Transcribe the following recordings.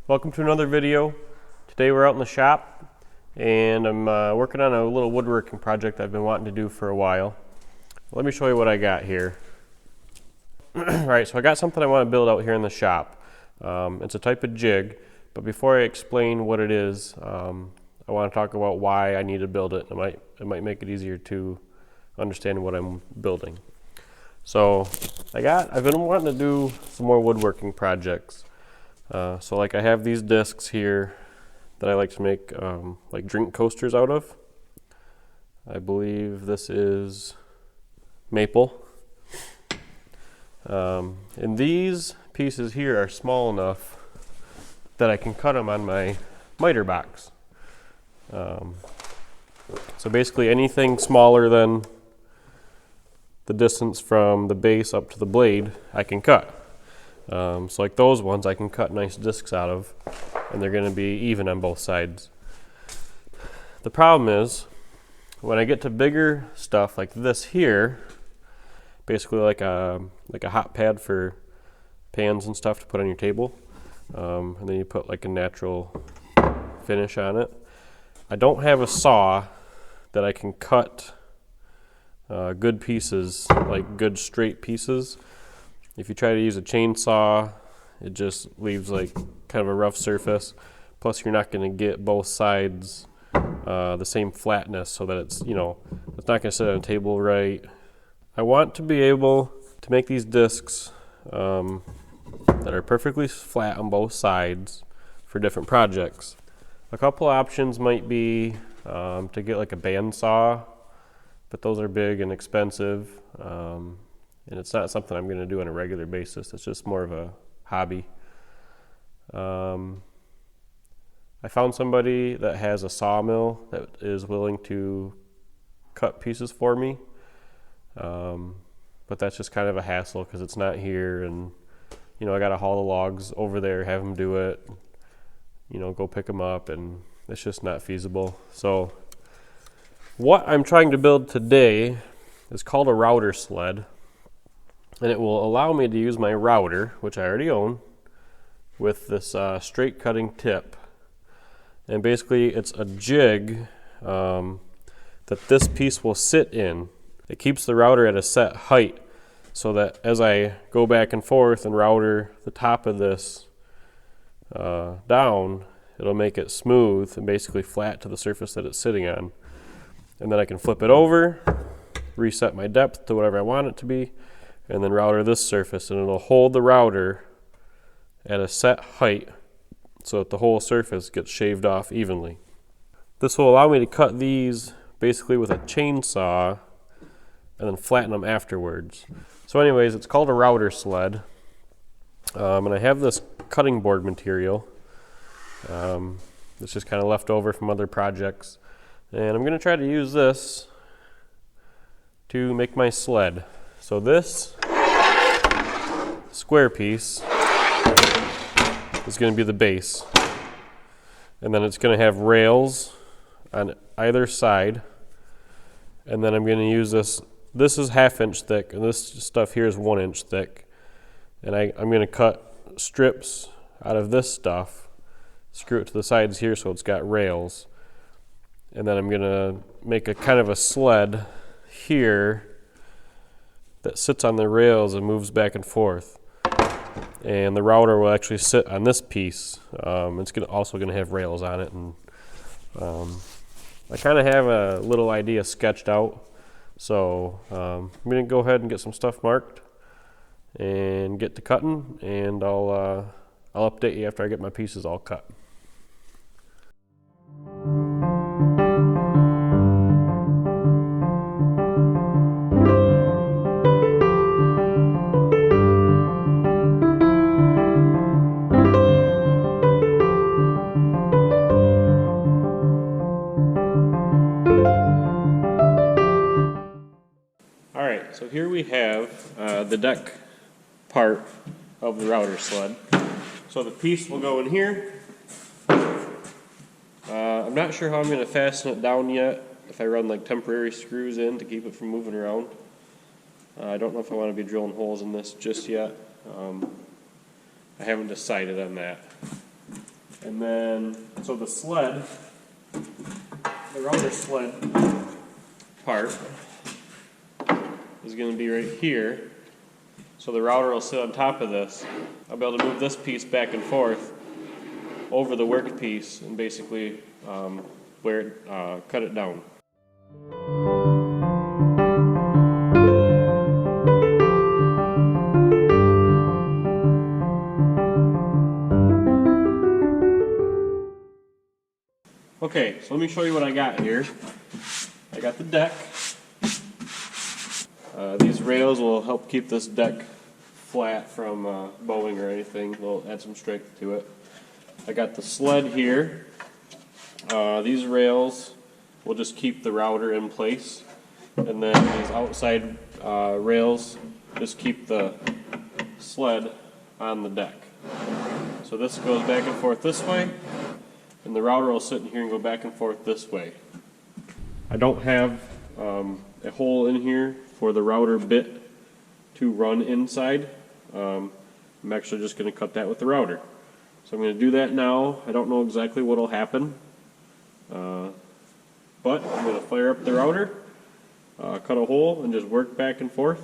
Welcome to another video. Today we're out in the shop and I'm working on a little woodworking project I've been wanting to do for a while. Let me show you what I got here. Alright, so I got something I want to build out here in the shop. It's a type of jig, but before I explain what it is, I want to talk about why I need to build it. It might make it easier to understand what I'm building. So I've been wanting to do some more woodworking projects. So like I have these discs here that I like to make like drink coasters out of. I believe this is maple. And these pieces here are small enough that I can cut them on my miter box. So basically anything smaller than the distance from the base up to the blade I can cut. So like those ones I can cut nice discs out of, and they're going to be even on both sides. The problem is when I get to bigger stuff like this here, basically like a hot pad for pans and stuff to put on your table, and then you put like a natural finish on it. I don't have a saw that I can cut good pieces, like good straight pieces. If you try to use a chainsaw, it just leaves like kind of a rough surface. Plus you're not going to get both sides the same flatness, so that it's not going to sit on a table right. I want to be able to make these discs that are perfectly flat on both sides for different projects. A couple options might be to get like a bandsaw, but those are big and expensive. And it's not something I'm going to do on a regular basis. It's just more of a hobby. I found somebody that has a sawmill that is willing to cut pieces for me. But that's just kind of a hassle because it's not here, and I got to haul the logs over there, have them do it, go pick them up, and it's just not feasible. So what I'm trying to build today is called a router sled. And it will allow me to use my router, which I already own, with this straight cutting tip. And basically it's a jig that this piece will sit in. It keeps the router at a set height so that as I go back and forth and router the top of this down, it'll make it smooth and basically flat to the surface that it's sitting on. And then I can flip it over, reset my depth to whatever I want it to be, and then router this surface, and it'll hold the router at a set height so that the whole surface gets shaved off evenly. This will allow me to cut these basically with a chainsaw and then flatten them afterwards. So anyways, it's called a router sled, and I have this cutting board material that's just kind of left over from other projects, and I'm going to try to use this to make my sled. So this square piece is going to be the base, and then it's going to have rails on either side, and then I'm going to use this. This is 1/2 inch thick, and this stuff here is 1 inch thick, and I'm going to cut strips out of this stuff, screw it to the sides here so it's got rails, and then I'm going to make a kind of a sled here that sits on the rails and moves back and forth. And the router will actually sit on this piece. It's also going to have rails on it. And I kind of have a little idea sketched out. So I'm going to go ahead and get some stuff marked and get to cutting. And I'll update you after I get my pieces all cut. So here we have the deck part of the router sled. So the piece will go in here. I'm not sure how I'm going to fasten it down yet, if I run like temporary screws in to keep it from moving around. I don't know if I want to be drilling holes in this just yet. I haven't decided on that. And then, so the sled, the router sled part is going to be right here. So the router will sit on top of this. I'll be able to move this piece back and forth over the work piece and basically cut it down. Okay, so let me show you what I got here. I got the deck. These rails will help keep this deck flat from bowing or anything. They'll add some strength to it. I got the sled here. These rails will just keep the router in place. And then these outside rails just keep the sled on the deck. So this goes back and forth this way, and the router will sit in here and go back and forth this way. I don't have a hole in here for the router bit to run inside. I'm actually just going to cut that with the router. So I'm going to do that now. I don't know exactly what will happen, but I'm going to fire up the router, cut a hole, and just work back and forth.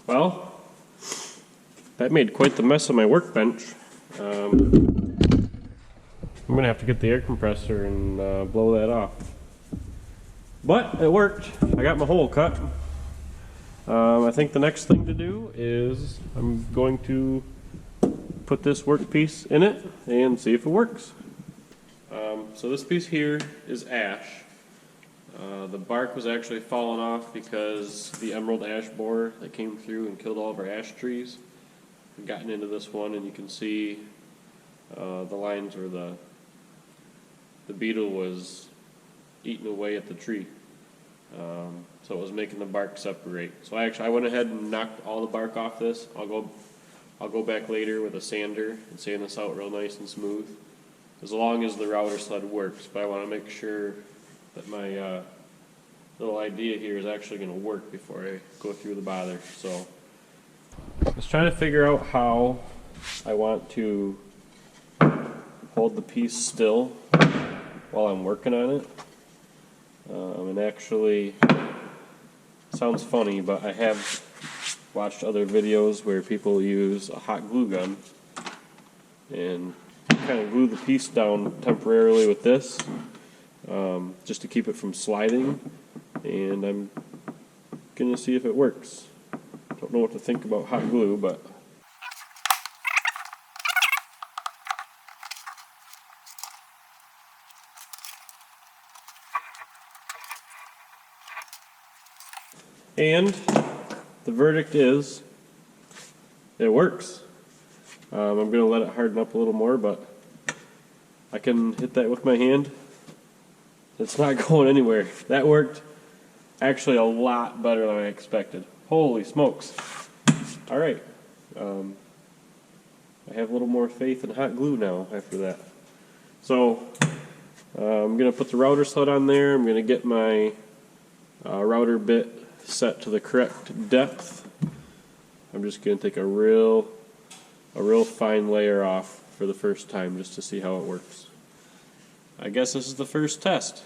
Well, that made quite the mess of my workbench. I'm going to have to get the air compressor and blow that off. But it worked. I got my hole cut. I think the next thing to do is I'm going to put this workpiece in it and see if it works. So this piece here is ash. The bark was actually falling off because the emerald ash borer that came through and killed all of our ash trees had gotten into this one, and you can see the lines where the beetle was eating away at the tree. So it was making the bark separate. So I went ahead and knocked all the bark off this. I'll go back later with a sander and sand this out real nice and smooth, as long as the router sled works. But I want to make sure that my little idea here is actually going to work before I go through the bother. So I was trying to figure out how I want to hold the piece still while I'm working on it. And actually, sounds funny, but I have watched other videos where people use a hot glue gun and kind of glue the piece down temporarily with this, just to keep it from sliding. And I'm going to see if it works. Don't know what to think about hot glue, but and the verdict is it works. I'm going to let it harden up a little more, but I can hit that with my hand. It's not going anywhere. That worked actually a lot better than I expected. Holy smokes. Alright. I have a little more faith in hot glue now after that. So, I'm going to put the router sled on there. I'm going to get my router bit set to the correct depth. I'm just going to take a real fine layer off for the first time just to see how it works. I guess this is the first test.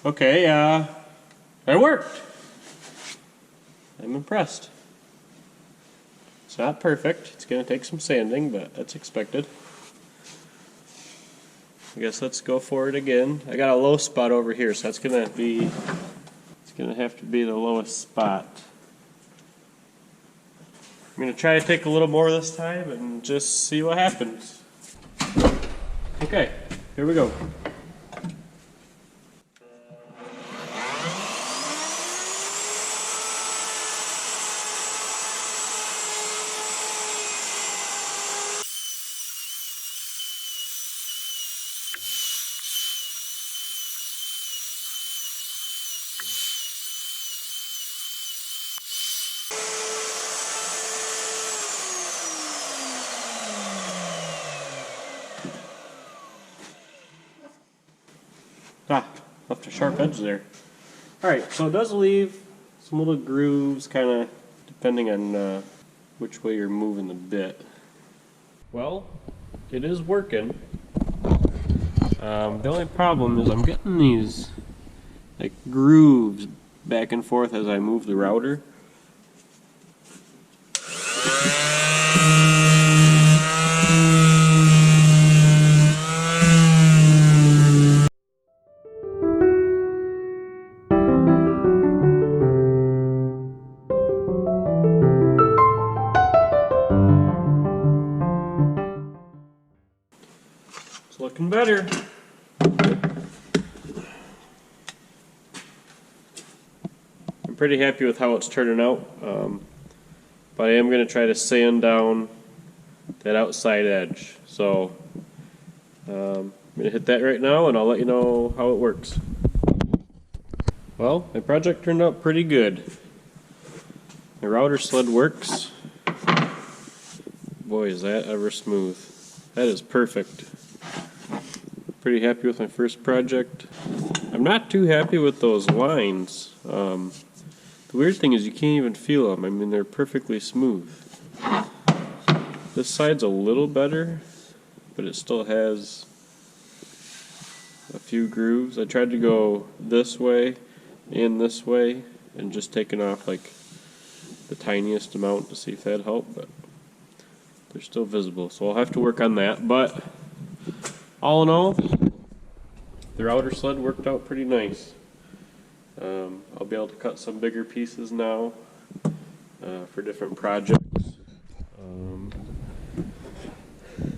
Okay, it worked. I'm impressed. It's not perfect. It's going to take some sanding, but that's expected. I guess let's go for it again. I got a low spot over here, so that's going to be, it's going to have to be the lowest spot. I'm going to try to take a little more this time and just see what happens. Okay, here we go. Left a sharp edge there. Alright, so it does leave some little grooves, kind of depending on which way you're moving the bit. Well, it is working. The only problem is I'm getting these like grooves back and forth as I move the router. Looking better. I'm pretty happy with how it's turning out, but I am going to try to sand down that outside edge. So I'm going to hit that right now and I'll let you know how it works. Well, my project turned out pretty good. My router sled works. Boy, is that ever smooth. That is perfect. Pretty happy with my first project. I'm not too happy with those lines. The weird thing is you can't even feel them. I mean, they're perfectly smooth. This side's a little better, but it still has a few grooves. I tried to go this way and this way and just taking off like the tiniest amount to see if that helped, but they're still visible. So I'll have to work on that, but all in all, the router sled worked out pretty nice. I'll be able to cut some bigger pieces now for different projects.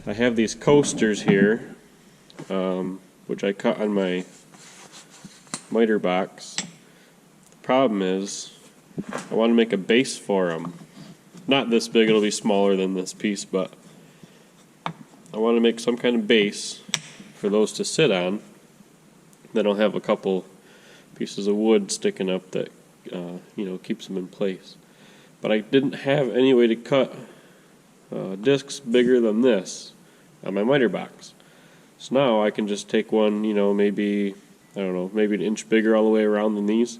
I have these coasters here, which I cut on my miter box. The problem is, I want to make a base for them. Not this big, it'll be smaller than this piece, but I want to make some kind of base for those to sit on. Then I'll have a couple pieces of wood sticking up that keeps them in place. But I didn't have any way to cut discs bigger than this on my miter box. So now I can just take one, maybe an inch bigger all the way around than these,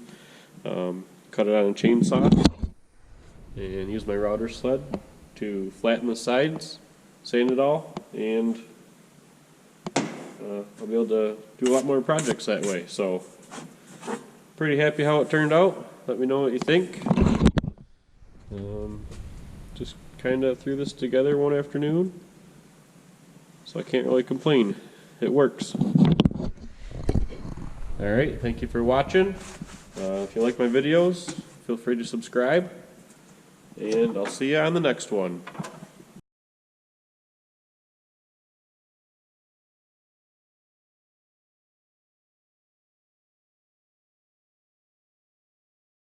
cut it on a chainsaw, and use my router sled to flatten the sides, sand it all, and I'll be able to do a lot more projects that way. So, pretty happy how it turned out. Let me know what you think. Just kind of threw this together one afternoon, so I can't really complain. It works. Alright, thank you for watching. If you like my videos, feel free to subscribe, and I'll see you on the next one.